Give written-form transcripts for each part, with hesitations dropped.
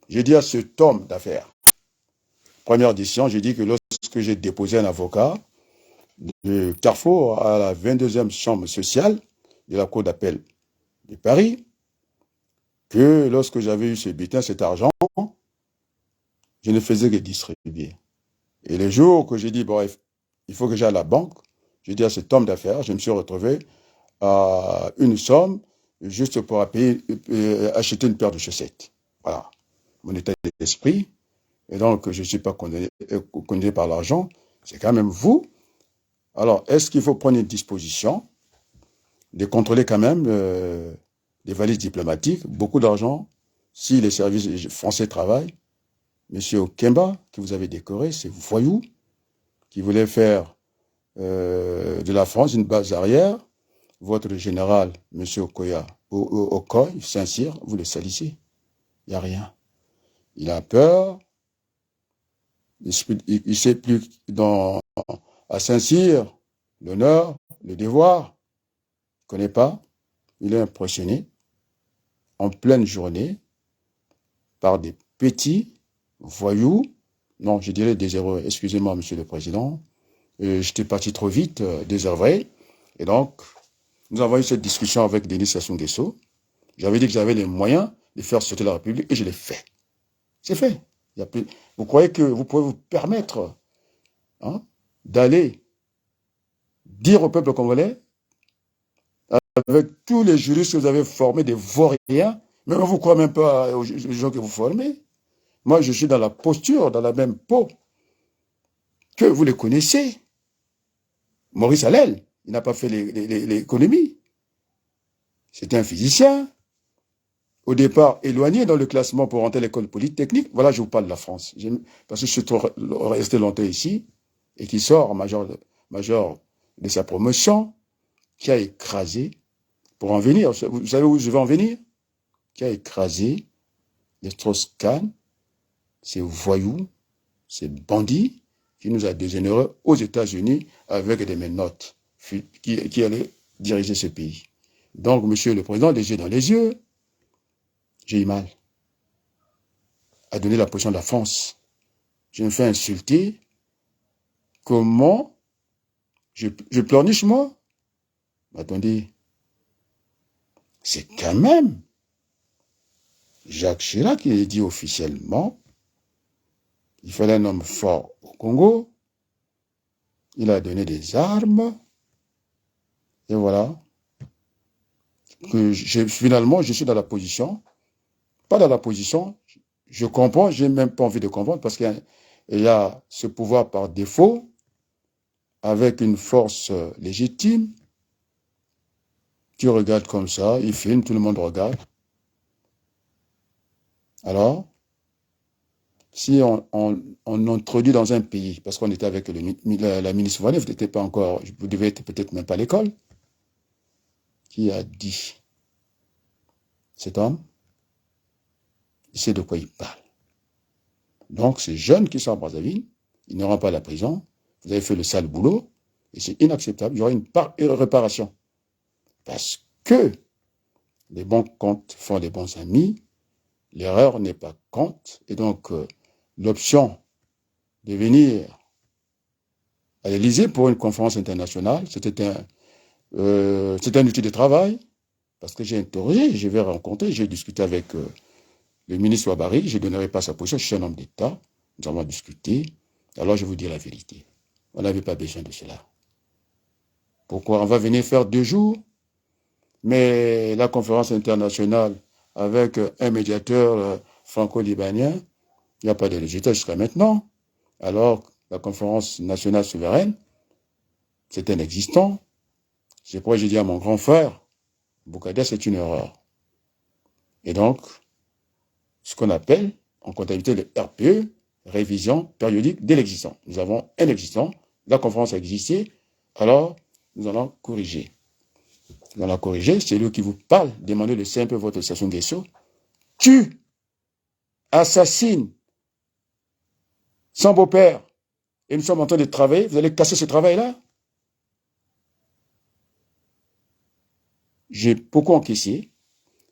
J'ai dit à cet homme d'affaires, première décision, j'ai dit que lorsque j'ai déposé un avocat de Carrefour à la 22e chambre sociale de la Cour d'appel de Paris, que lorsque j'avais eu ce butin, cet argent, je ne faisais que distribuer. Et le jour que j'ai dit, bref, il faut que j'aille à la banque, j'ai dit à cet homme d'affaires, je me suis retrouvé à une somme juste pour payer, acheter une paire de chaussettes. Voilà, mon état d'esprit. Et donc, je ne suis pas condamné par l'argent. C'est quand même vous. Alors, est-ce qu'il faut prendre une disposition de contrôler quand même les valises diplomatiques, beaucoup d'argent, si les services français travaillent? Monsieur Okemba, que vous avez décoré, c'est voyou, qui voulait faire de la France une base arrière. Votre général, monsieur Okoya, Okoy, Saint-Cyr, vous le salissez. Il n'y a rien. Il a peur. Il ne sait plus à Saint-Cyr, l'honneur, le devoir. Il ne connaît pas. Il est impressionné en pleine journée par des petits voyous. Non, je dirais désœuvrés. Excusez-moi, monsieur le président. J'étais parti trop vite, désœuvré. Et donc, nous avons eu cette discussion avec Denis Sassou Nguesso. J'avais dit que j'avais les moyens de faire sauter la République et je l'ai fait. C'est fait. Il y a plus... Vous croyez que vous pouvez vous permettre d'aller dire au peuple congolais, avec tous les juristes que vous avez formés, des vauriens, mais vous ne croyez même pas aux gens que vous formez. Moi, je suis dans la posture, dans la même peau, que vous les connaissez. Maurice Allel, il n'a pas fait l'économie. C'était un physicien. Au départ, éloigné dans le classement pour rentrer à l'école polytechnique. Voilà, je vous parle de la France. Parce que je suis resté longtemps ici, et qui sort major de sa promotion, qui a écrasé, pour en venir, vous savez où je vais en venir? Qui a écrasé les Strauss-Kahn, ces voyous, ces bandits, qui nous a dégénérés aux États-Unis avec des menottes qui allaient diriger ce pays. Donc, monsieur le président, les yeux dans les yeux, j'ai eu mal à donner la position de la France. Je me fais insulter. Comment je pleurniche, moi? Attendez, c'est quand même Jacques Chirac qui a dit officiellement il fallait un homme fort au Congo. Il a donné des armes. Et voilà. Finalement, je suis dans la position. Pas dans la position. Je comprends. Je n'ai même pas envie de comprendre parce qu'il y a ce pouvoir par défaut avec une force légitime. Tu regardes comme ça, il filme, tout le monde regarde. Alors, si on introduit dans un pays, parce qu'on était avec la ministre Vanef, vous n'étiez pas encore, vous devez être peut-être même pas à l'école, qui a dit, cet homme, il sait de quoi il parle. Donc, ces jeunes qui sont à Brazzaville, ils n'auront pas la prison, vous avez fait le sale boulot, et c'est inacceptable, il y aura une réparation. Parce que les bons comptes font les bons amis, l'erreur n'est pas compte, et donc l'option de venir à l'Élysée pour une conférence internationale, c'était un outil de travail, parce que j'ai interrogé, je vais rencontrer, j'ai discuté avec le ministre Ouabari, je ne donnerai pas sa position, je suis un homme d'État, nous avons discuté, alors je vous dis la vérité. On n'avait pas besoin de cela. Pourquoi? On va venir faire 2 jours, mais la conférence internationale avec un médiateur franco-libanien, il n'y a pas de résultat jusqu'à maintenant. Alors, la conférence nationale souveraine, c'est inexistant. C'est pourquoi j'ai dit à mon grand frère, Boukadia, c'est une erreur. Et donc, ce qu'on appelle en comptabilité le RPE, révision périodique de l'existant. Nous avons un existant, la conférence a existé, alors nous allons corriger. Nous allons corriger, c'est lui qui vous parle, demandez le simple votre Sassou Nguesso, tue, assassine son beau-père, et nous sommes en train de travailler, vous allez casser ce travail-là? J'ai beaucoup encaissé.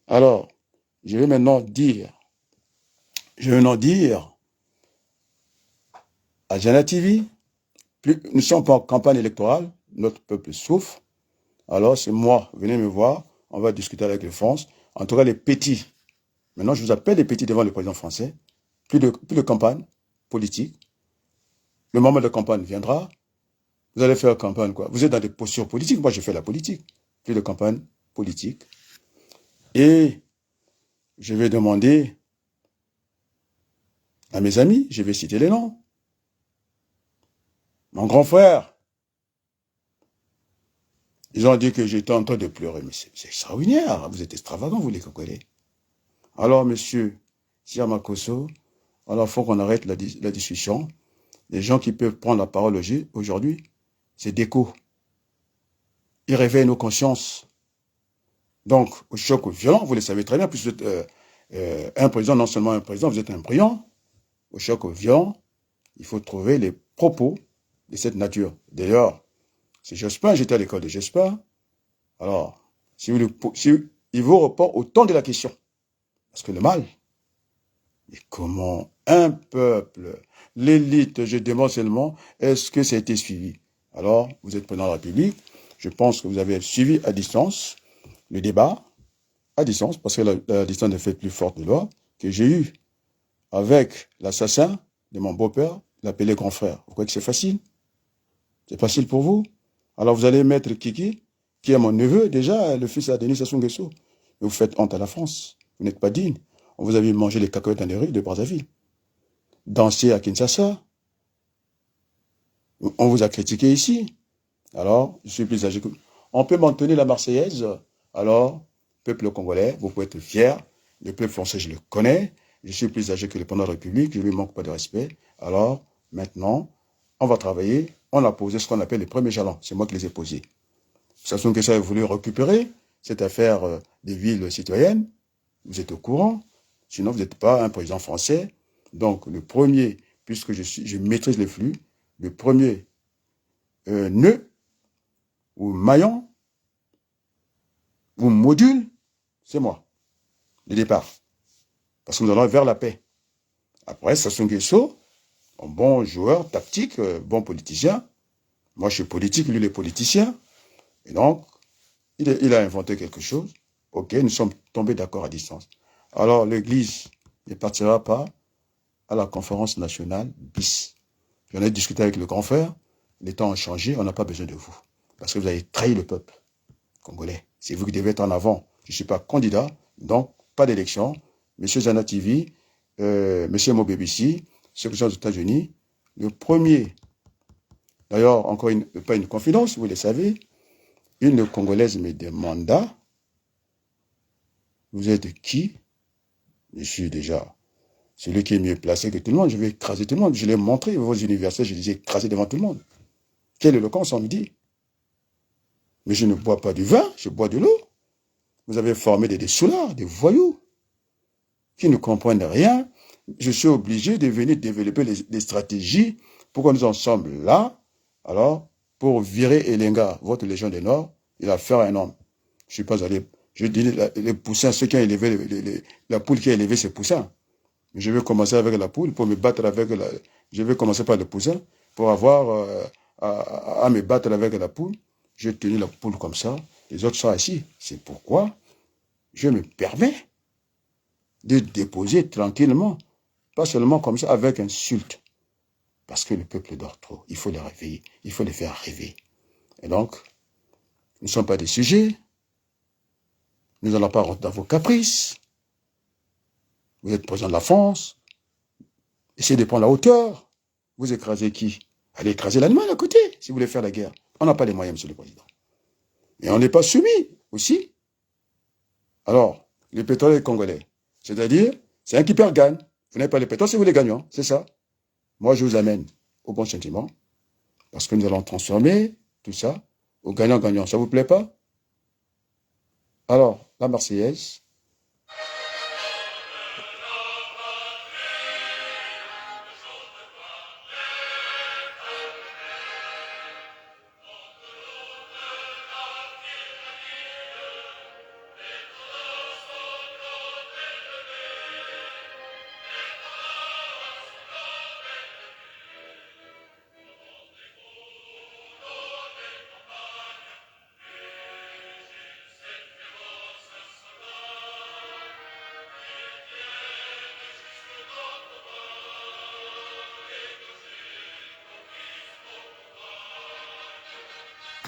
Alors, je vais maintenant dire je vais en dire à Jana TV, plus, nous ne sommes pas en campagne électorale, notre peuple souffre. Alors c'est moi, venez me voir, on va discuter avec les France. En tout cas, les petits. Maintenant, je vous appelle les petits devant le président français. Plus de campagne politique. Le moment de campagne viendra. Vous allez faire campagne, quoi. Vous êtes dans des postures politiques. Moi, je fais la politique. Plus de campagne politique. Et je vais demander à mes amis, je vais citer les noms. Mon grand frère, ils ont dit que j'étais en train de pleurer. Mais c'est extraordinaire. Vous êtes extravagant, vous les Congolais. Alors, monsieur Siamakoso, alors il faut qu'on arrête la discussion. Les gens qui peuvent prendre la parole aujourd'hui, c'est Déco. Ils réveillent nos consciences. Donc, au choc violent, vous le savez très bien, puisque vous êtes un président, non seulement un président, vous êtes un brillant. Au choc violent, il faut trouver les propos de cette nature. D'ailleurs, c'est Jospin, j'étais à l'école de Jospin. Alors, si il vous répond au temps de la question. Parce que le mal, et comment un peuple, l'élite, je demande seulement, est-ce que ça a été suivi? Alors, vous êtes président de la République, je pense que vous avez suivi à distance le débat, à distance, parce que la distance ne fait plus forte de loi, que j'ai eu avec l'assassin de mon beau-père, l'appelé grand frère. Vous croyez que c'est facile? C'est facile pour vous? Alors vous allez mettre Kiki, qui est mon neveu, déjà, le fils à Denis Sassou Nguesso. Vous faites honte à la France. Vous n'êtes pas digne. On vous a vu manger les cacahuètes dans les rues de Brazzaville. Danser à Kinshasa. On vous a critiqué ici. Alors, je suis plus âgé que... On peut maintenir la Marseillaise. Alors, peuple congolais, vous pouvez être fier. Le peuple français, je le connais. Je suis plus âgé que le président de la République. Je ne lui manque pas de respect. Alors, maintenant, on va travailler. On a posé ce qu'on appelle les premiers jalons. C'est moi qui les ai posés. Sassou Nguesso a voulu récupérer cette affaire des villes citoyennes. Vous êtes au courant. Sinon, vous n'êtes pas un président français. Donc, le premier, puisque je maîtrise les flux, le premier nœud ou maillon ou module, c'est moi, le départ. Parce que nous allons vers la paix. Après, Sassou Nguesso, un bon joueur tactique, bon politicien. Moi, je suis politique, lui, il est politicien. Et donc, il a inventé quelque chose. OK, nous sommes tombés d'accord à distance. Alors, l'Église ne partira pas à la conférence nationale bis. J'en ai discuté avec le grand frère. Les temps ont changé, on n'a pas besoin de vous. Parce que vous avez trahi le peuple congolais. C'est vous qui devez être en avant. Je ne suis pas candidat, donc pas d'élection. Monsieur Zana TV, Monsieur Mobébissi, ceux qui sont aux États-Unis, le premier, d'ailleurs, encore pas une confidence, vous le savez, une Congolaise me demanda, vous êtes qui? Je suis déjà celui qui est mieux placé que tout le monde, je vais écraser tout le monde. Je l'ai montré vos universités, je les ai écrasés devant tout le monde. Quelle éloquence, on me dit. Mais je ne bois pas du vin, je bois de l'eau. Vous avez formé des soulards, des voyous, qui ne comprennent rien. Je suis obligé de venir développer des stratégies pour que nous en sommes là. Alors, pour virer Elenga, votre Légion du Nord, il a fait un homme. Je ne suis pas allé... Je dis les poussins, ceux qui ont élevé, la poule qui a élevé ses poussins. Je vais commencer avec la poule pour me battre avec la... Je vais commencer par le poussin pour avoir à me battre avec la poule. J'ai tenu la poule comme ça. Les autres sont assis. C'est pourquoi je me permets de déposer tranquillement. Pas seulement comme ça, avec insulte. Parce que le peuple dort trop. Il faut les réveiller. Il faut les faire rêver. Et donc, nous ne sommes pas des sujets. Nous n'allons pas rentrer dans vos caprices. Vous êtes président de la France. Essayez de prendre la hauteur. Vous écrasez qui? Allez écraser l'animal à côté, si vous voulez faire la guerre. On n'a pas les moyens, monsieur le président. Et on n'est pas soumis aussi. Alors, le pétrole est congolais. C'est-à-dire, c'est un qui perd gagne. Vous n'avez pas le pétrole, c'est vous les gagnants. C'est ça. Moi, je vous amène au bon sentiment. Parce que nous allons transformer tout ça au gagnant-gagnant. Ça vous plaît pas? Alors, la Marseillaise.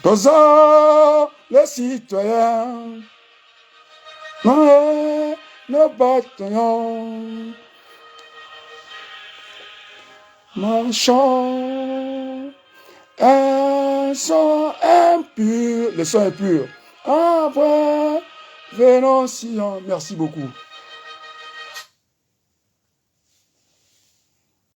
Nos hommes, les citoyens, nos bataillons, marchons, un sang impur, le sang impur, après, venons Sion. Merci beaucoup.